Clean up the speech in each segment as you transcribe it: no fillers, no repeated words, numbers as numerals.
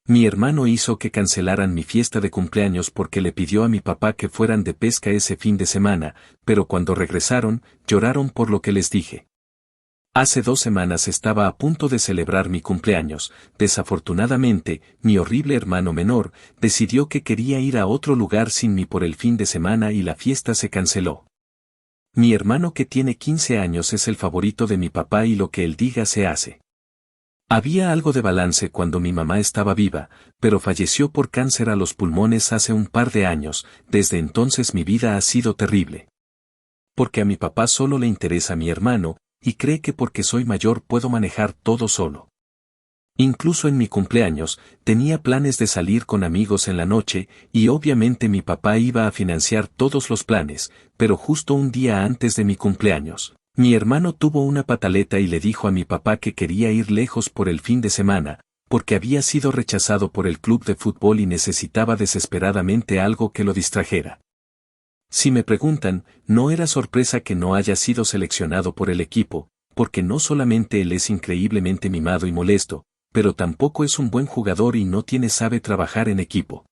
Mi hermano hizo que cancelaran mi fiesta de cumpleaños porque le pidió a mi papá que fueran de pesca ese fin de semana, pero cuando regresaron, lloraron por lo que les dije. Hace 2 semanas estaba a punto de celebrar mi cumpleaños. Desafortunadamente, mi horrible hermano menor decidió que quería ir a otro lugar sin mí por el fin de semana y la fiesta se canceló. Mi hermano que tiene 15 años es el favorito de mi papá y lo que él diga se hace. Había algo de balance cuando mi mamá estaba viva, pero falleció por cáncer a los pulmones hace un par de años. Desde entonces mi vida ha sido terrible. Porque a mi papá solo le interesa mi hermano, y cree que porque soy mayor puedo manejar todo solo. Incluso en mi cumpleaños, tenía planes de salir con amigos en la noche, y obviamente mi papá iba a financiar todos los planes, pero justo un día antes de mi cumpleaños, mi hermano tuvo una pataleta y le dijo a mi papá que quería ir lejos por el fin de semana, porque había sido rechazado por el club de fútbol y necesitaba desesperadamente algo que lo distrajera. Si me preguntan, no era sorpresa que no haya sido seleccionado por el equipo, porque no solamente él es increíblemente mimado y molesto, pero tampoco es un buen jugador y no sabe trabajar en equipo.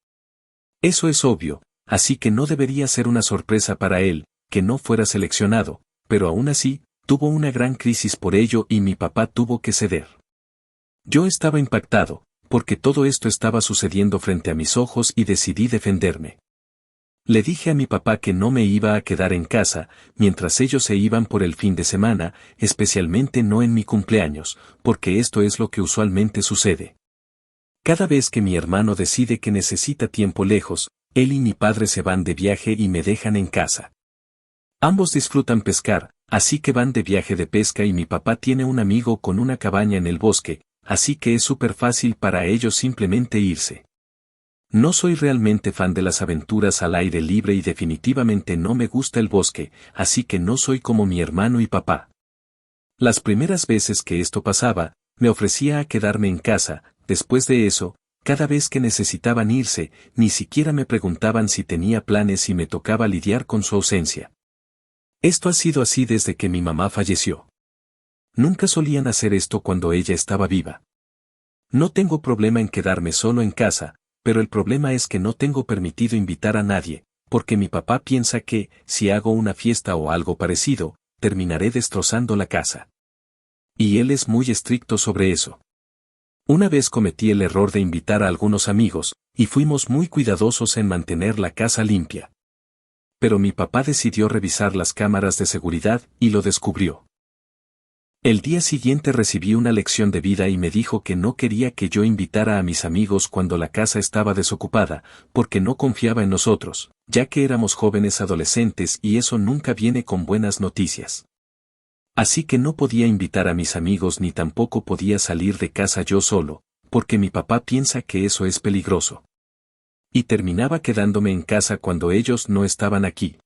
Eso es obvio, así que no debería ser una sorpresa para él, que no fuera seleccionado, pero aún así, tuvo una gran crisis por ello y mi papá tuvo que ceder. Yo estaba impactado, porque todo esto estaba sucediendo frente a mis ojos y decidí defenderme. Le dije a mi papá que no me iba a quedar en casa, mientras ellos se iban por el fin de semana, especialmente no en mi cumpleaños, porque esto es lo que usualmente sucede. Cada vez que mi hermano decide que necesita tiempo lejos, él y mi padre se van de viaje y me dejan en casa. Ambos disfrutan pescar, así que van de viaje de pesca y mi papá tiene un amigo con una cabaña en el bosque, así que es súper fácil para ellos simplemente irse. No soy realmente fan de las aventuras al aire libre y definitivamente no me gusta el bosque, así que no soy como mi hermano y papá. Las primeras veces que esto pasaba, me ofrecía a quedarme en casa. Después de eso, cada vez que necesitaban irse, ni siquiera me preguntaban si tenía planes y me tocaba lidiar con su ausencia. Esto ha sido así desde que mi mamá falleció. Nunca solían hacer esto cuando ella estaba viva. No tengo problema en quedarme solo en casa, pero el problema es que no tengo permitido invitar a nadie, porque mi papá piensa que, si hago una fiesta o algo parecido, terminaré destrozando la casa. Y él es muy estricto sobre eso. Una vez cometí el error de invitar a algunos amigos, y fuimos muy cuidadosos en mantener la casa limpia. Pero mi papá decidió revisar las cámaras de seguridad y lo descubrió. El día siguiente recibí una lección de vida y me dijo que no quería que yo invitara a mis amigos cuando la casa estaba desocupada, porque no confiaba en nosotros, ya que éramos jóvenes adolescentes y eso nunca viene con buenas noticias. Así que no podía invitar a mis amigos ni tampoco podía salir de casa yo solo, porque mi papá piensa que eso es peligroso. Y terminaba quedándome en casa cuando ellos no estaban aquí.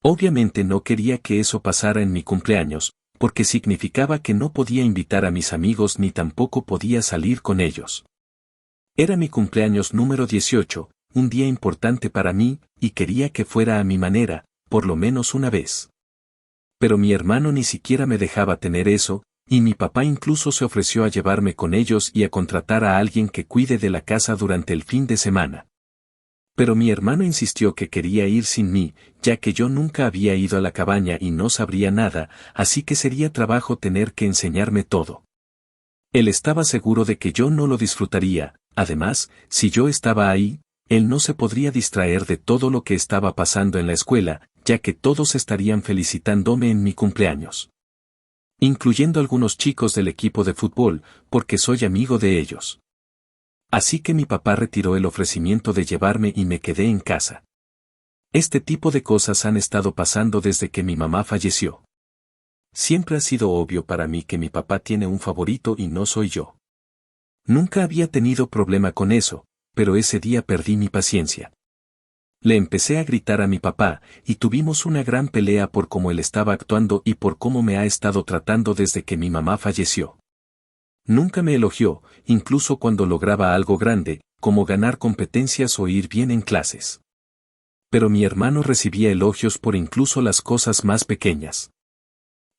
Obviamente no quería que eso pasara en mi cumpleaños, porque significaba que no podía invitar a mis amigos ni tampoco podía salir con ellos. Era mi cumpleaños número 18, un día importante para mí, y quería que fuera a mi manera, por lo menos una vez. Pero mi hermano ni siquiera me dejaba tener eso, y mi papá incluso se ofreció a llevarme con ellos y a contratar a alguien que cuide de la casa durante el fin de semana. Pero mi hermano insistió que quería ir sin mí, ya que yo nunca había ido a la cabaña y no sabría nada, así que sería trabajo tener que enseñarme todo. Él estaba seguro de que yo no lo disfrutaría, además, si yo estaba ahí, él no se podría distraer de todo lo que estaba pasando en la escuela, ya que todos estarían felicitándome en mi cumpleaños. Incluyendo algunos chicos del equipo de fútbol, porque soy amigo de ellos. Así que mi papá retiró el ofrecimiento de llevarme y me quedé en casa. Este tipo de cosas han estado pasando desde que mi mamá falleció. Siempre ha sido obvio para mí que mi papá tiene un favorito y no soy yo. Nunca había tenido problema con eso, pero ese día perdí mi paciencia. Le empecé a gritar a mi papá, y tuvimos una gran pelea por cómo él estaba actuando y por cómo me ha estado tratando desde que mi mamá falleció. Nunca me elogió, incluso cuando lograba algo grande, como ganar competencias o ir bien en clases. Pero mi hermano recibía elogios por incluso las cosas más pequeñas.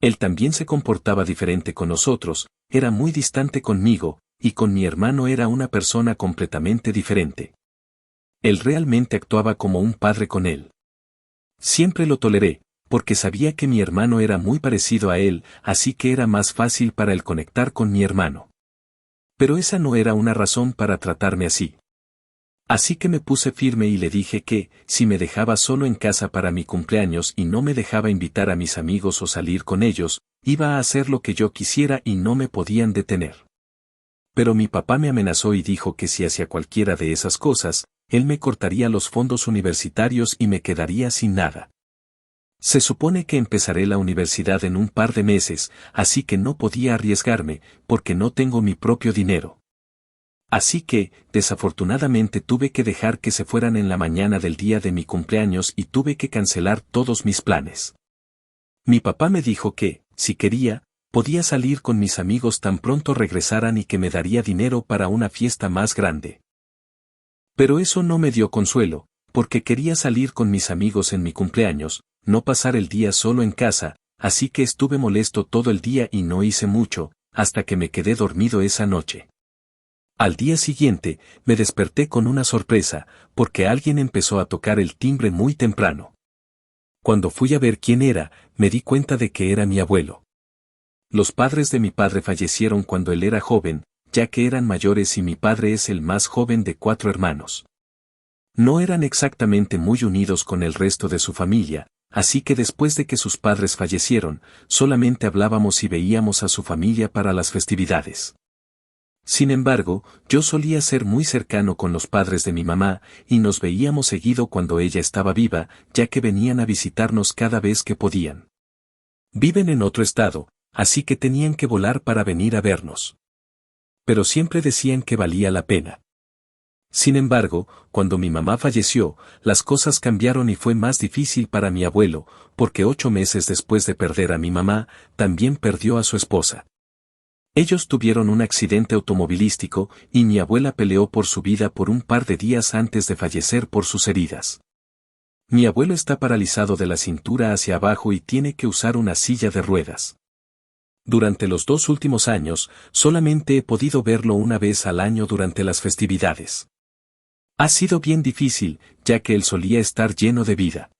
Él también se comportaba diferente con nosotros, era muy distante conmigo, y con mi hermano era una persona completamente diferente. Él realmente actuaba como un padre con él. Siempre lo toleré, porque sabía que mi hermano era muy parecido a él, así que era más fácil para él conectar con mi hermano. Pero esa no era una razón para tratarme así. Así que me puse firme y le dije que, si me dejaba solo en casa para mi cumpleaños y no me dejaba invitar a mis amigos o salir con ellos, iba a hacer lo que yo quisiera y no me podían detener. Pero mi papá me amenazó y dijo que si hacía cualquiera de esas cosas, él me cortaría los fondos universitarios y me quedaría sin nada. Se supone que empezaré la universidad en un par de meses, así que no podía arriesgarme, porque no tengo mi propio dinero. Así que, desafortunadamente tuve que dejar que se fueran en la mañana del día de mi cumpleaños y tuve que cancelar todos mis planes. Mi papá me dijo que, si quería, podía salir con mis amigos tan pronto regresaran y que me daría dinero para una fiesta más grande. Pero eso no me dio consuelo, porque quería salir con mis amigos en mi cumpleaños, no pasar el día solo en casa, así que estuve molesto todo el día y no hice mucho, hasta que me quedé dormido esa noche. Al día siguiente, me desperté con una sorpresa, porque alguien empezó a tocar el timbre muy temprano. Cuando fui a ver quién era, me di cuenta de que era mi abuelo. Los padres de mi padre fallecieron cuando él era joven, ya que eran mayores y mi padre es el más joven de 4 hermanos. No eran exactamente muy unidos con el resto de su familia, así que después de que sus padres fallecieron, solamente hablábamos y veíamos a su familia para las festividades. Sin embargo, yo solía ser muy cercano con los padres de mi mamá, y nos veíamos seguido cuando ella estaba viva, ya que venían a visitarnos cada vez que podían. Viven en otro estado, así que tenían que volar para venir a vernos. Pero siempre decían que valía la pena. Sin embargo, cuando mi mamá falleció, las cosas cambiaron y fue más difícil para mi abuelo, porque 8 meses después de perder a mi mamá, también perdió a su esposa. Ellos tuvieron un accidente automovilístico y mi abuela peleó por su vida por un par de días antes de fallecer por sus heridas. Mi abuelo está paralizado de la cintura hacia abajo y tiene que usar una silla de ruedas. Durante los 2 últimos años, solamente he podido verlo una vez al año durante las festividades. Ha sido bien difícil, ya que él solía estar lleno de vida.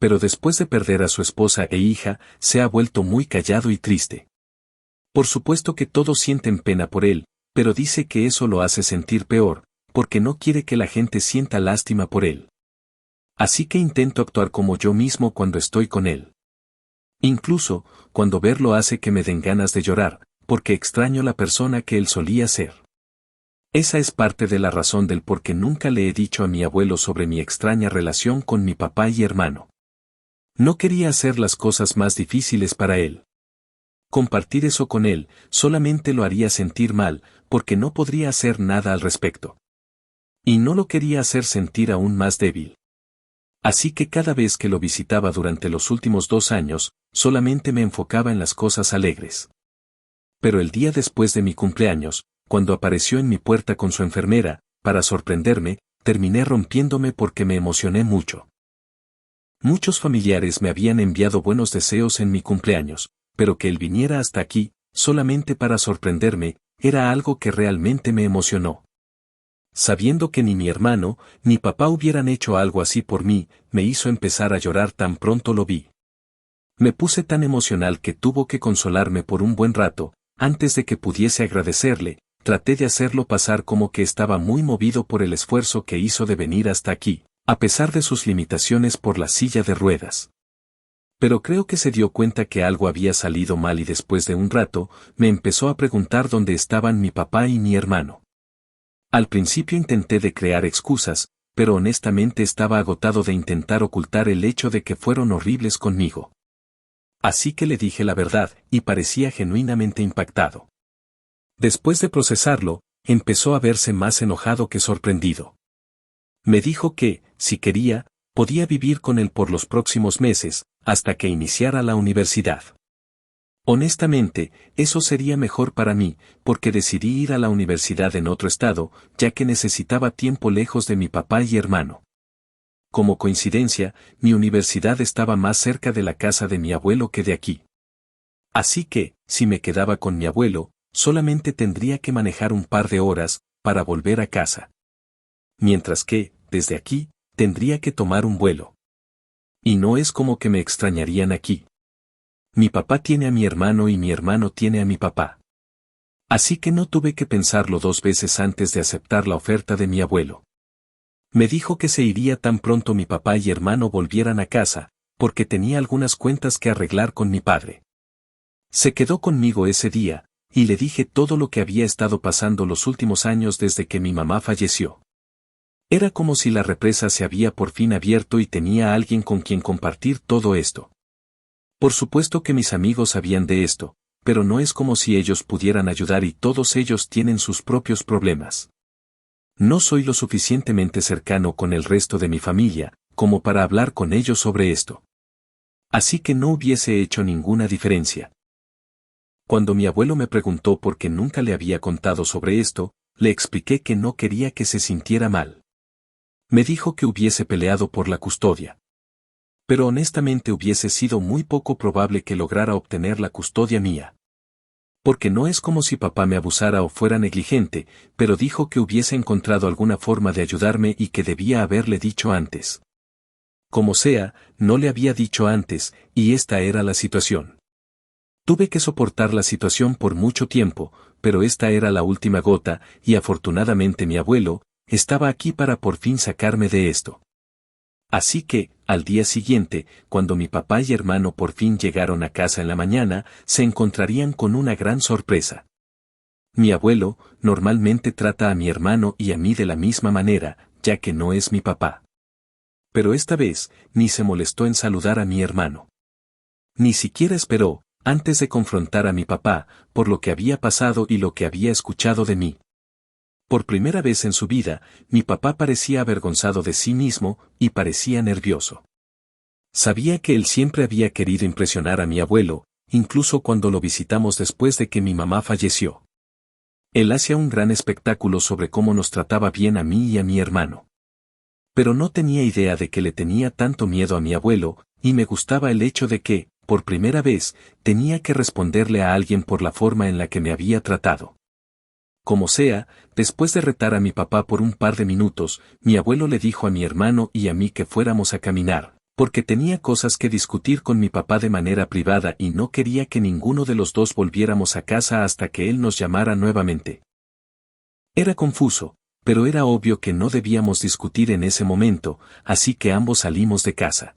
Pero después de perder a su esposa e hija, se ha vuelto muy callado y triste. Por supuesto que todos sienten pena por él, pero dice que eso lo hace sentir peor, porque no quiere que la gente sienta lástima por él. Así que intento actuar como yo mismo cuando estoy con él. Incluso, cuando verlo hace que me den ganas de llorar, porque extraño la persona que él solía ser. Esa es parte de la razón del por qué nunca le he dicho a mi abuelo sobre mi extraña relación con mi papá y hermano. No quería hacer las cosas más difíciles para él. Compartir eso con él solamente lo haría sentir mal, porque no podría hacer nada al respecto. Y no lo quería hacer sentir aún más débil. Así que cada vez que lo visitaba durante los últimos 2 años, solamente me enfocaba en las cosas alegres. Pero el día después de mi cumpleaños, cuando apareció en mi puerta con su enfermera, para sorprenderme, terminé rompiéndome porque me emocioné mucho. Muchos familiares me habían enviado buenos deseos en mi cumpleaños, pero que él viniera hasta aquí, solamente para sorprenderme, era algo que realmente me emocionó. Sabiendo que ni mi hermano, ni papá hubieran hecho algo así por mí, me hizo empezar a llorar tan pronto lo vi. Me puse tan emocional que tuvo que consolarme por un buen rato, antes de que pudiese agradecerle, traté de hacerlo pasar como que estaba muy movido por el esfuerzo que hizo de venir hasta aquí, a pesar de sus limitaciones por la silla de ruedas. Pero creo que se dio cuenta que algo había salido mal y después de un rato, me empezó a preguntar dónde estaban mi papá y mi hermano. Al principio intenté de crear excusas, pero honestamente estaba agotado de intentar ocultar el hecho de que fueron horribles conmigo. Así que le dije la verdad, y parecía genuinamente impactado. Después de procesarlo, empezó a verse más enojado que sorprendido. Me dijo que, si quería, podía vivir con él por los próximos meses, hasta que iniciara la universidad. Honestamente, eso sería mejor para mí, porque decidí ir a la universidad en otro estado, ya que necesitaba tiempo lejos de mi papá y hermano. Como coincidencia, mi universidad estaba más cerca de la casa de mi abuelo que de aquí. Así que, si me quedaba con mi abuelo, solamente tendría que manejar un par de horas para volver a casa. Mientras que, desde aquí, tendría que tomar un vuelo. Y no es como que me extrañarían aquí. Mi papá tiene a mi hermano y mi hermano tiene a mi papá. Así que no tuve que pensarlo dos veces antes de aceptar la oferta de mi abuelo. Me dijo que se iría tan pronto mi papá y hermano volvieran a casa, porque tenía algunas cuentas que arreglar con mi padre. Se quedó conmigo ese día, y le dije todo lo que había estado pasando los últimos años desde que mi mamá falleció. Era como si la represa se había por fin abierto y tenía a alguien con quien compartir todo esto. Por supuesto que mis amigos sabían de esto, pero no es como si ellos pudieran ayudar y todos ellos tienen sus propios problemas. No soy lo suficientemente cercano con el resto de mi familia, como para hablar con ellos sobre esto. Así que no hubiese hecho ninguna diferencia. Cuando mi abuelo me preguntó por qué nunca le había contado sobre esto, le expliqué que no quería que se sintiera mal. Me dijo que hubiese peleado por la custodia. Pero honestamente hubiese sido muy poco probable que lograra obtener la custodia mía. Porque no es como si papá me abusara o fuera negligente, pero dijo que hubiese encontrado alguna forma de ayudarme y que debía haberle dicho antes. Como sea, no le había dicho antes, y esta era la situación. Tuve que soportar la situación por mucho tiempo, pero esta era la última gota, y afortunadamente mi abuelo estaba aquí para por fin sacarme de esto. Así que, al día siguiente, cuando mi papá y hermano por fin llegaron a casa en la mañana, se encontrarían con una gran sorpresa. Mi abuelo, normalmente trata a mi hermano y a mí de la misma manera, ya que no es mi papá. Pero esta vez, ni se molestó en saludar a mi hermano. Ni siquiera esperó, antes de confrontar a mi papá, por lo que había pasado y lo que había escuchado de mí. Por primera vez en su vida, mi papá parecía avergonzado de sí mismo y parecía nervioso. Sabía que él siempre había querido impresionar a mi abuelo, incluso cuando lo visitamos después de que mi mamá falleció. Él hacía un gran espectáculo sobre cómo nos trataba bien a mí y a mi hermano. Pero no tenía idea de que le tenía tanto miedo a mi abuelo, y me gustaba el hecho de que, por primera vez, tenía que responderle a alguien por la forma en la que me había tratado. Como sea, después de retar a mi papá por un par de minutos, mi abuelo le dijo a mi hermano y a mí que fuéramos a caminar, porque tenía cosas que discutir con mi papá de manera privada y no quería que ninguno de los dos volviéramos a casa hasta que él nos llamara nuevamente. Era confuso, pero era obvio que no debíamos discutir en ese momento, así que ambos salimos de casa.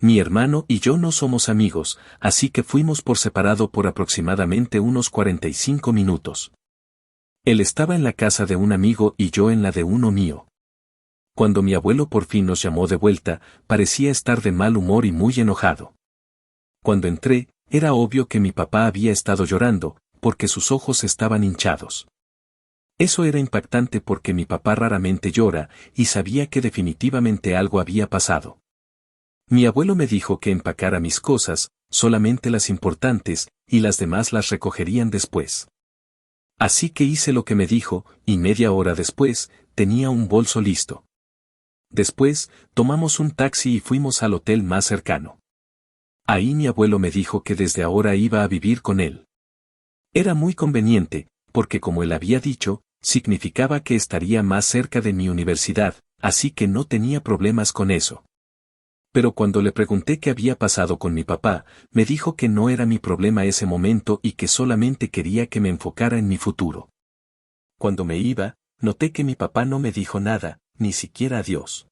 Mi hermano y yo no somos amigos, así que fuimos por separado por aproximadamente unos 45 minutos. Él estaba en la casa de un amigo y yo en la de uno mío. Cuando mi abuelo por fin nos llamó de vuelta, parecía estar de mal humor y muy enojado. Cuando entré, era obvio que mi papá había estado llorando, porque sus ojos estaban hinchados. Eso era impactante porque mi papá raramente llora, y sabía que definitivamente algo había pasado. Mi abuelo me dijo que empacara mis cosas, solamente las importantes, y las demás las recogerían después. Así que hice lo que me dijo, y media hora después, tenía un bolso listo. Después, tomamos un taxi y fuimos al hotel más cercano. Ahí mi abuelo me dijo que desde ahora iba a vivir con él. Era muy conveniente, porque como él había dicho, significaba que estaría más cerca de mi universidad, así que no tenía problemas con eso. Pero cuando le pregunté qué había pasado con mi papá, me dijo que no era mi problema ese momento y que solamente quería que me enfocara en mi futuro. Cuando me iba, noté que mi papá no me dijo nada, ni siquiera adiós.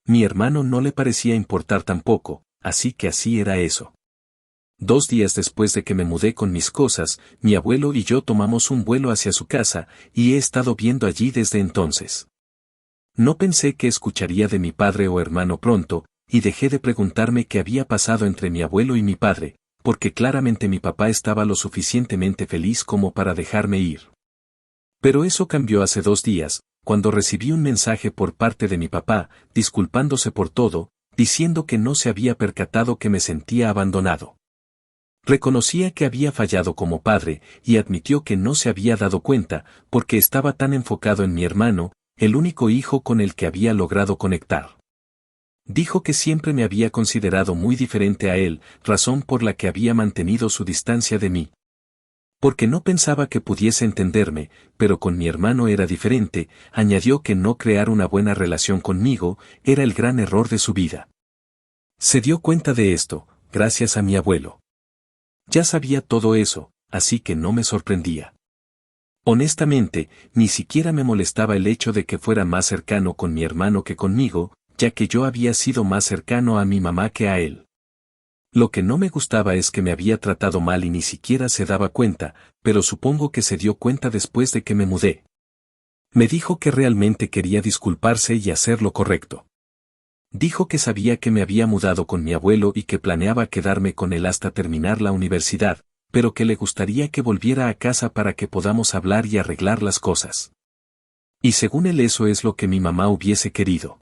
Mi hermano no le parecía importar tampoco, así que así era eso. 2 días después de que me mudé con mis cosas, mi abuelo y yo tomamos un vuelo hacia su casa, y he estado viendo allí desde entonces. No pensé que escucharía de mi padre o hermano pronto, y dejé de preguntarme qué había pasado entre mi abuelo y mi padre, porque claramente mi papá estaba lo suficientemente feliz como para dejarme ir. Pero eso cambió hace 2 días, cuando recibí un mensaje por parte de mi papá, disculpándose por todo, diciendo que no se había percatado que me sentía abandonado. Reconocía que había fallado como padre, y admitió que no se había dado cuenta, porque estaba tan enfocado en mi hermano, el único hijo con el que había logrado conectar. Dijo que siempre me había considerado muy diferente a él, razón por la que había mantenido su distancia de mí. Porque no pensaba que pudiese entenderme, pero con mi hermano era diferente, añadió que no crear una buena relación conmigo era el gran error de su vida. Se dio cuenta de esto, gracias a mi abuelo. Ya sabía todo eso, así que no me sorprendía. Honestamente, ni siquiera me molestaba el hecho de que fuera más cercano con mi hermano que conmigo, ya que yo había sido más cercano a mi mamá que a él. Lo que no me gustaba es que me había tratado mal y ni siquiera se daba cuenta, pero supongo que se dio cuenta después de que me mudé. Me dijo que realmente quería disculparse y hacer lo correcto. Dijo que sabía que me había mudado con mi abuelo y que planeaba quedarme con él hasta terminar la universidad, pero que le gustaría que volviera a casa para que podamos hablar y arreglar las cosas. Y según él eso es lo que mi mamá hubiese querido.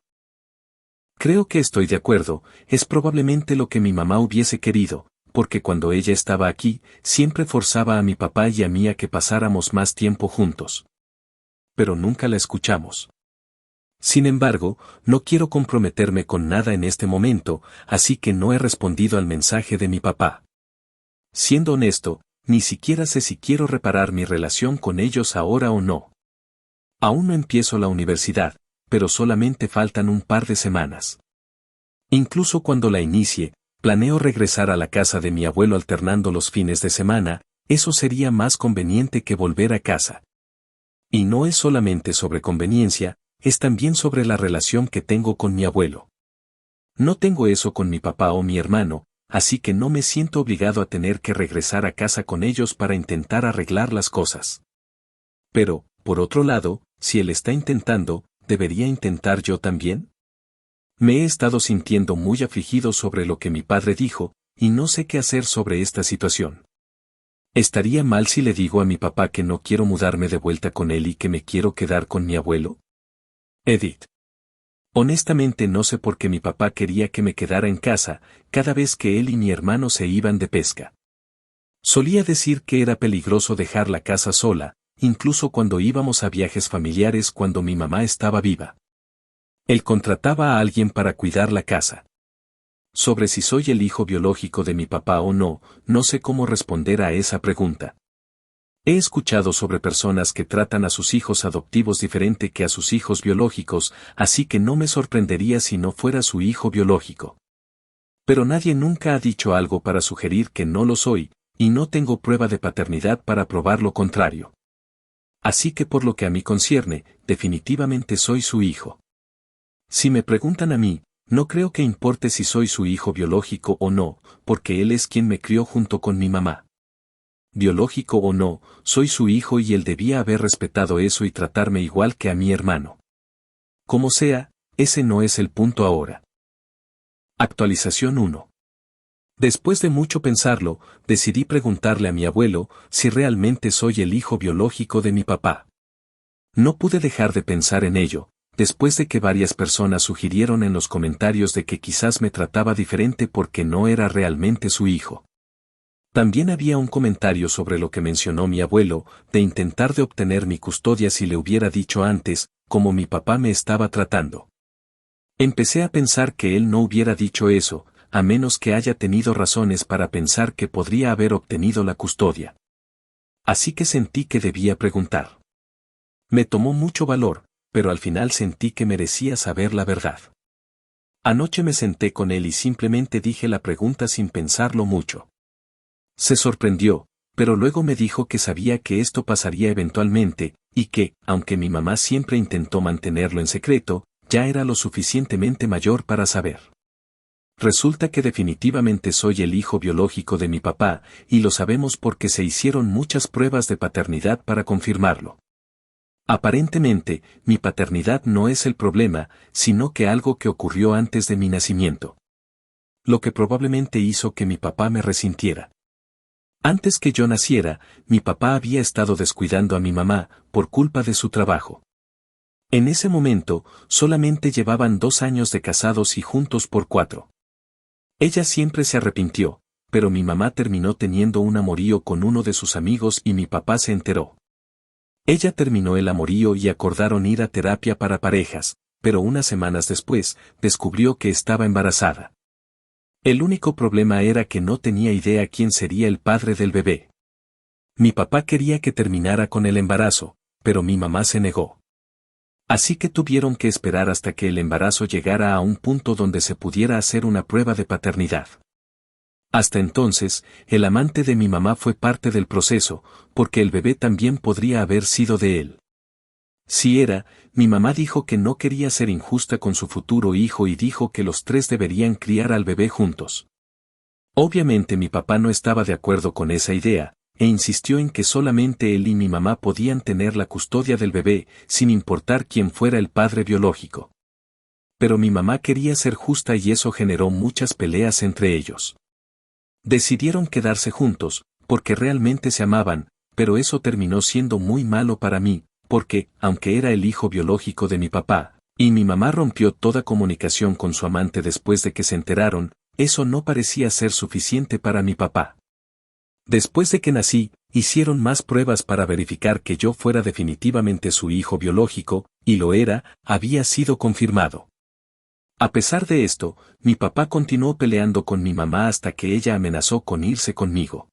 Creo que estoy de acuerdo, es probablemente lo que mi mamá hubiese querido, porque cuando ella estaba aquí, siempre forzaba a mi papá y a mí a que pasáramos más tiempo juntos. Pero nunca la escuchamos. Sin embargo, no quiero comprometerme con nada en este momento, así que no he respondido al mensaje de mi papá. Siendo honesto, ni siquiera sé si quiero reparar mi relación con ellos ahora o no. Aún no empiezo la universidad, pero solamente faltan un par de semanas. Incluso cuando la inicie, planeo regresar a la casa de mi abuelo alternando los fines de semana, eso sería más conveniente que volver a casa. Y no es solamente sobre conveniencia, es también sobre la relación que tengo con mi abuelo. No tengo eso con mi papá o mi hermano, así que no me siento obligado a tener que regresar a casa con ellos para intentar arreglar las cosas. Pero, por otro lado, si él está intentando, ¿debería intentar yo también? Me he estado sintiendo muy afligido sobre lo que mi padre dijo, y no sé qué hacer sobre esta situación. ¿Estaría mal si le digo a mi papá que no quiero mudarme de vuelta con él y que me quiero quedar con mi abuelo? Edith. Honestamente no sé por qué mi papá quería que me quedara en casa, cada vez que él y mi hermano se iban de pesca. Solía decir que era peligroso dejar la casa sola, incluso cuando íbamos a viajes familiares cuando mi mamá estaba viva. Él contrataba a alguien para cuidar la casa. Sobre si soy el hijo biológico de mi papá o no, no sé cómo responder a esa pregunta. He escuchado sobre personas que tratan a sus hijos adoptivos diferente que a sus hijos biológicos, así que no me sorprendería si no fuera su hijo biológico. Pero nadie nunca ha dicho algo para sugerir que no lo soy, y no tengo prueba de paternidad para probar lo contrario. Así que por lo que a mí concierne, definitivamente soy su hijo. Si me preguntan a mí, no creo que importe si soy su hijo biológico o no, porque él es quien me crió junto con mi mamá. Biológico o no, soy su hijo y él debía haber respetado eso y tratarme igual que a mi hermano. Como sea, ese no es el punto ahora. Actualización 1. Después de mucho pensarlo, decidí preguntarle a mi abuelo si realmente soy el hijo biológico de mi papá. No pude dejar de pensar en ello, después de que varias personas sugirieron en los comentarios de que quizás me trataba diferente porque no era realmente su hijo. También había un comentario sobre lo que mencionó mi abuelo, de intentar de obtener mi custodia si le hubiera dicho antes, como mi papá me estaba tratando. Empecé a pensar que él no hubiera dicho eso, a menos que haya tenido razones para pensar que podría haber obtenido la custodia. Así que sentí que debía preguntar. Me tomó mucho valor, pero al final sentí que merecía saber la verdad. Anoche me senté con él y simplemente dije la pregunta sin pensarlo mucho. Se sorprendió, pero luego me dijo que sabía que esto pasaría eventualmente, y que, aunque mi mamá siempre intentó mantenerlo en secreto, ya era lo suficientemente mayor para saber. Resulta que definitivamente soy el hijo biológico de mi papá, y lo sabemos porque se hicieron muchas pruebas de paternidad para confirmarlo. Aparentemente, mi paternidad no es el problema, sino que algo que ocurrió antes de mi nacimiento. Lo que probablemente hizo que mi papá me resintiera. Antes que yo naciera, mi papá había estado descuidando a mi mamá, por culpa de su trabajo. En ese momento, solamente llevaban 2 años de casados y juntos por 4. Ella siempre se arrepintió, pero mi mamá terminó teniendo un amorío con uno de sus amigos y mi papá se enteró. Ella terminó el amorío y acordaron ir a terapia para parejas, pero unas semanas después, descubrió que estaba embarazada. El único problema era que no tenía idea quién sería el padre del bebé. Mi papá quería que terminara con el embarazo, pero mi mamá se negó. Así que tuvieron que esperar hasta que el embarazo llegara a un punto donde se pudiera hacer una prueba de paternidad. Hasta entonces, el amante de mi mamá fue parte del proceso, porque el bebé también podría haber sido de él. Si era, mi mamá dijo que no quería ser injusta con su futuro hijo y dijo que los tres deberían criar al bebé juntos. Obviamente mi papá no estaba de acuerdo con esa idea, e insistió en que solamente él y mi mamá podían tener la custodia del bebé, sin importar quién fuera el padre biológico. Pero mi mamá quería ser justa y eso generó muchas peleas entre ellos. Decidieron quedarse juntos, porque realmente se amaban, pero eso terminó siendo muy malo para mí, porque, aunque era el hijo biológico de mi papá, y mi mamá rompió toda comunicación con su amante después de que se enteraron, eso no parecía ser suficiente para mi papá. Después de que nací, hicieron más pruebas para verificar que yo fuera definitivamente su hijo biológico, y lo era, había sido confirmado. A pesar de esto, mi papá continuó peleando con mi mamá hasta que ella amenazó con irse conmigo.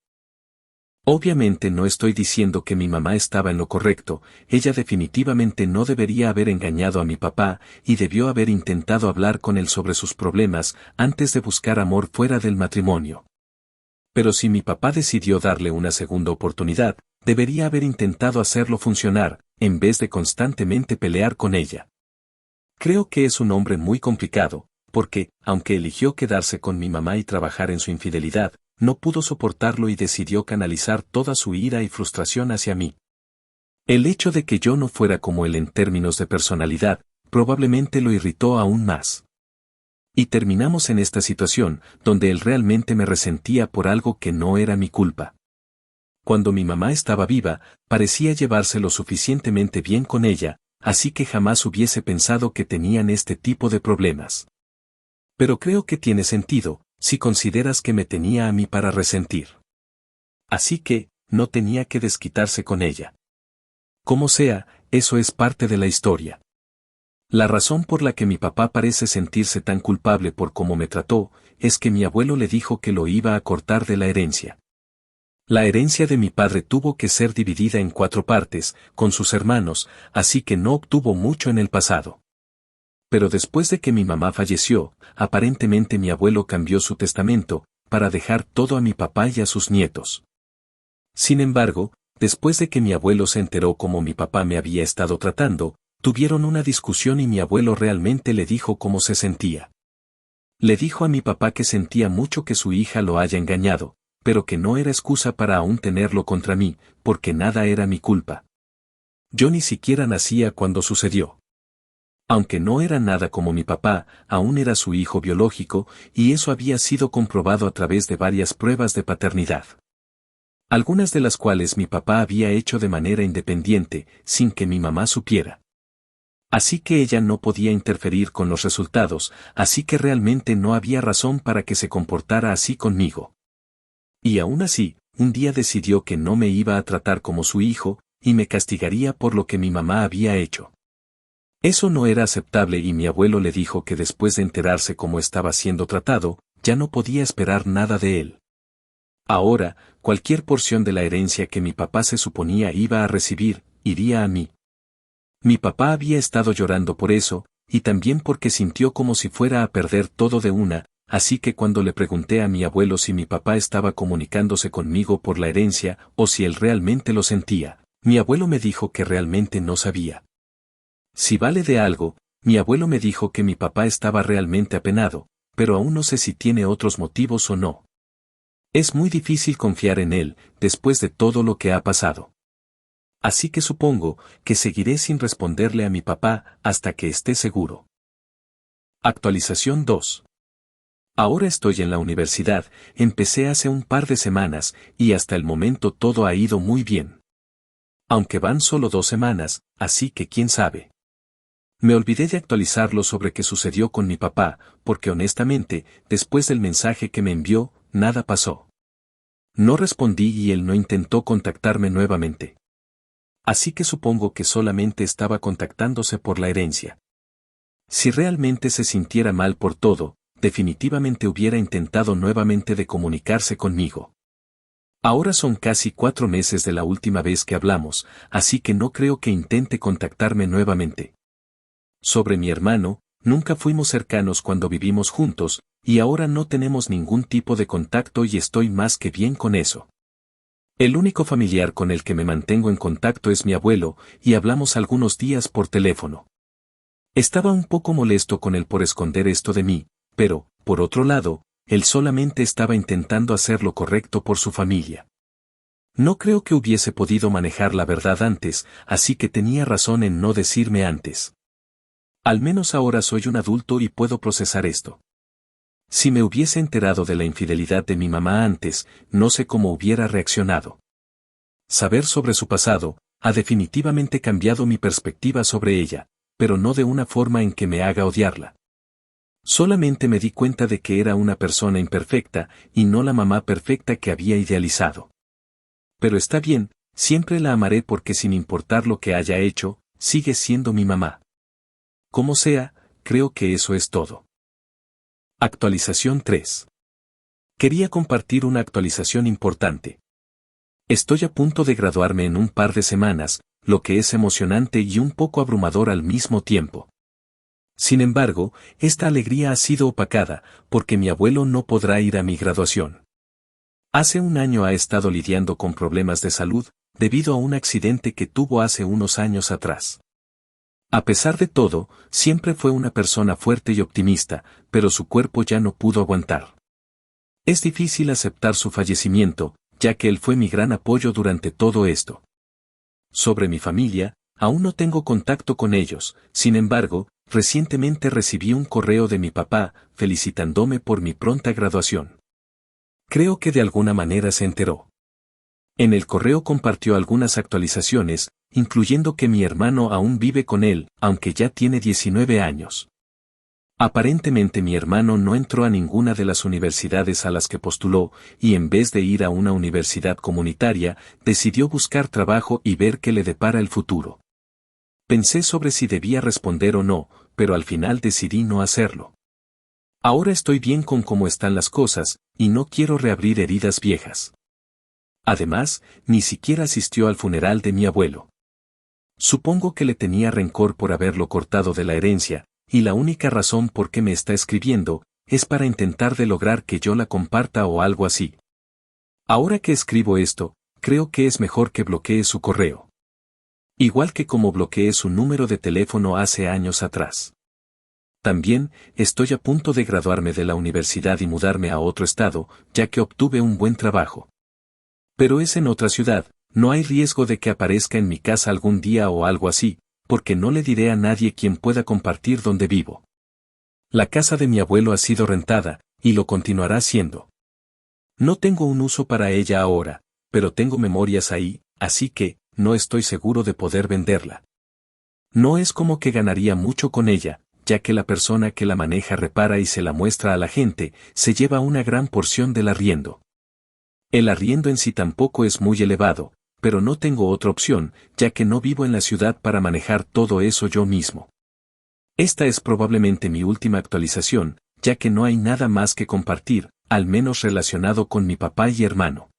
Obviamente no estoy diciendo que mi mamá estaba en lo correcto, ella definitivamente no debería haber engañado a mi papá, y debió haber intentado hablar con él sobre sus problemas antes de buscar amor fuera del matrimonio. Pero si mi papá decidió darle una segunda oportunidad, debería haber intentado hacerlo funcionar, en vez de constantemente pelear con ella. Creo que es un hombre muy complicado, porque, aunque eligió quedarse con mi mamá y trabajar en su infidelidad, no pudo soportarlo y decidió canalizar toda su ira y frustración hacia mí. El hecho de que yo no fuera como él en términos de personalidad, probablemente lo irritó aún más. Y terminamos en esta situación, donde él realmente me resentía por algo que no era mi culpa. Cuando mi mamá estaba viva, parecía llevarse lo suficientemente bien con ella, así que jamás hubiese pensado que tenían este tipo de problemas. Pero creo que tiene sentido, si consideras que me tenía a mí para resentir. Así que, no tenía que desquitarse con ella. Como sea, eso es parte de la historia. La razón por la que mi papá parece sentirse tan culpable por cómo me trató, es que mi abuelo le dijo que lo iba a cortar de la herencia. La herencia de mi padre tuvo que ser dividida en 4 partes, con sus hermanos, así que no obtuvo mucho en el pasado. Pero después de que mi mamá falleció, aparentemente mi abuelo cambió su testamento, para dejar todo a mi papá y a sus nietos. Sin embargo, después de que mi abuelo se enteró cómo mi papá me había estado tratando, tuvieron una discusión y mi abuelo realmente le dijo cómo se sentía. Le dijo a mi papá que sentía mucho que su hija lo haya engañado, pero que no era excusa para aún tenerlo contra mí, porque nada era mi culpa. Yo ni siquiera nacía cuando sucedió. Aunque no era nada como mi papá, aún era su hijo biológico, y eso había sido comprobado a través de varias pruebas de paternidad. Algunas de las cuales mi papá había hecho de manera independiente, sin que mi mamá supiera. Así que ella no podía interferir con los resultados, así que realmente no había razón para que se comportara así conmigo. Y aún así, un día decidió que no me iba a tratar como su hijo, y me castigaría por lo que mi mamá había hecho. Eso no era aceptable y mi abuelo le dijo que después de enterarse cómo estaba siendo tratado, ya no podía esperar nada de él. Ahora, cualquier porción de la herencia que mi papá se suponía iba a recibir, iría a mí. Mi papá había estado llorando por eso, y también porque sintió como si fuera a perder todo de una, así que cuando le pregunté a mi abuelo si mi papá estaba comunicándose conmigo por la herencia o si él realmente lo sentía, mi abuelo me dijo que realmente no sabía. Si vale de algo, mi abuelo me dijo que mi papá estaba realmente apenado, pero aún no sé si tiene otros motivos o no. Es muy difícil confiar en él, después de todo lo que ha pasado. Así que supongo que seguiré sin responderle a mi papá hasta que esté seguro. Actualización 2. Ahora estoy en la universidad, empecé hace un par de semanas, y hasta el momento todo ha ido muy bien. Aunque van solo 2 semanas, así que quién sabe. Me olvidé de actualizarlo sobre qué sucedió con mi papá, porque honestamente, después del mensaje que me envió, nada pasó. No respondí y él no intentó contactarme nuevamente. Así que supongo que solamente estaba contactándose por la herencia. Si realmente se sintiera mal por todo, definitivamente hubiera intentado nuevamente de comunicarse conmigo. Ahora son casi 4 meses de la última vez que hablamos, así que no creo que intente contactarme nuevamente. Sobre mi hermano, nunca fuimos cercanos cuando vivimos juntos, y ahora no tenemos ningún tipo de contacto y estoy más que bien con eso. El único familiar con el que me mantengo en contacto es mi abuelo, y hablamos algunos días por teléfono. Estaba un poco molesto con él por esconder esto de mí, pero, por otro lado, él solamente estaba intentando hacer lo correcto por su familia. No creo que hubiese podido manejar la verdad antes, así que tenía razón en no decirme antes. Al menos ahora soy un adulto y puedo procesar esto. Si me hubiese enterado de la infidelidad de mi mamá antes, no sé cómo hubiera reaccionado. Saber sobre su pasado ha definitivamente cambiado mi perspectiva sobre ella, pero no de una forma en que me haga odiarla. Solamente me di cuenta de que era una persona imperfecta, y no la mamá perfecta que había idealizado. Pero está bien, siempre la amaré porque sin importar lo que haya hecho, sigue siendo mi mamá. Como sea, creo que eso es todo. Actualización 3. Quería compartir una actualización importante. Estoy a punto de graduarme en un par de semanas, lo que es emocionante y un poco abrumador al mismo tiempo. Sin embargo, esta alegría ha sido opacada, porque mi abuelo no podrá ir a mi graduación. Hace un año ha estado lidiando con problemas de salud, debido a un accidente que tuvo hace unos años atrás. A pesar de todo, siempre fue una persona fuerte y optimista, pero su cuerpo ya no pudo aguantar. Es difícil aceptar su fallecimiento, ya que él fue mi gran apoyo durante todo esto. Sobre mi familia, aún no tengo contacto con ellos, sin embargo, recientemente recibí un correo de mi papá, felicitándome por mi pronta graduación. Creo que de alguna manera se enteró. En el correo compartió algunas actualizaciones, incluyendo que mi hermano aún vive con él, aunque ya tiene 19 años. Aparentemente mi hermano no entró a ninguna de las universidades a las que postuló, y en vez de ir a una universidad comunitaria, decidió buscar trabajo y ver qué le depara el futuro. Pensé sobre si debía responder o no, pero al final decidí no hacerlo. Ahora estoy bien con cómo están las cosas, y no quiero reabrir heridas viejas. Además, ni siquiera asistió al funeral de mi abuelo. Supongo que le tenía rencor por haberlo cortado de la herencia, y la única razón por qué me está escribiendo, es para intentar de lograr que yo la comparta o algo así. Ahora que escribo esto, creo que es mejor que bloquee su correo. Igual que como bloqueé su número de teléfono hace años atrás. También, estoy a punto de graduarme de la universidad y mudarme a otro estado, ya que obtuve un buen trabajo. Pero es en otra ciudad, no hay riesgo de que aparezca en mi casa algún día o algo así, porque no le diré a nadie quien pueda compartir donde vivo. La casa de mi abuelo ha sido rentada, y lo continuará siendo. No tengo un uso para ella ahora, pero tengo memorias ahí, así que, no estoy seguro de poder venderla. No es como que ganaría mucho con ella, ya que la persona que la maneja repara y se la muestra a la gente, se lleva una gran porción del arriendo. El arriendo en sí tampoco es muy elevado, pero no tengo otra opción, ya que no vivo en la ciudad para manejar todo eso yo mismo. Esta es probablemente mi última actualización, ya que no hay nada más que compartir, al menos relacionado con mi papá y hermano.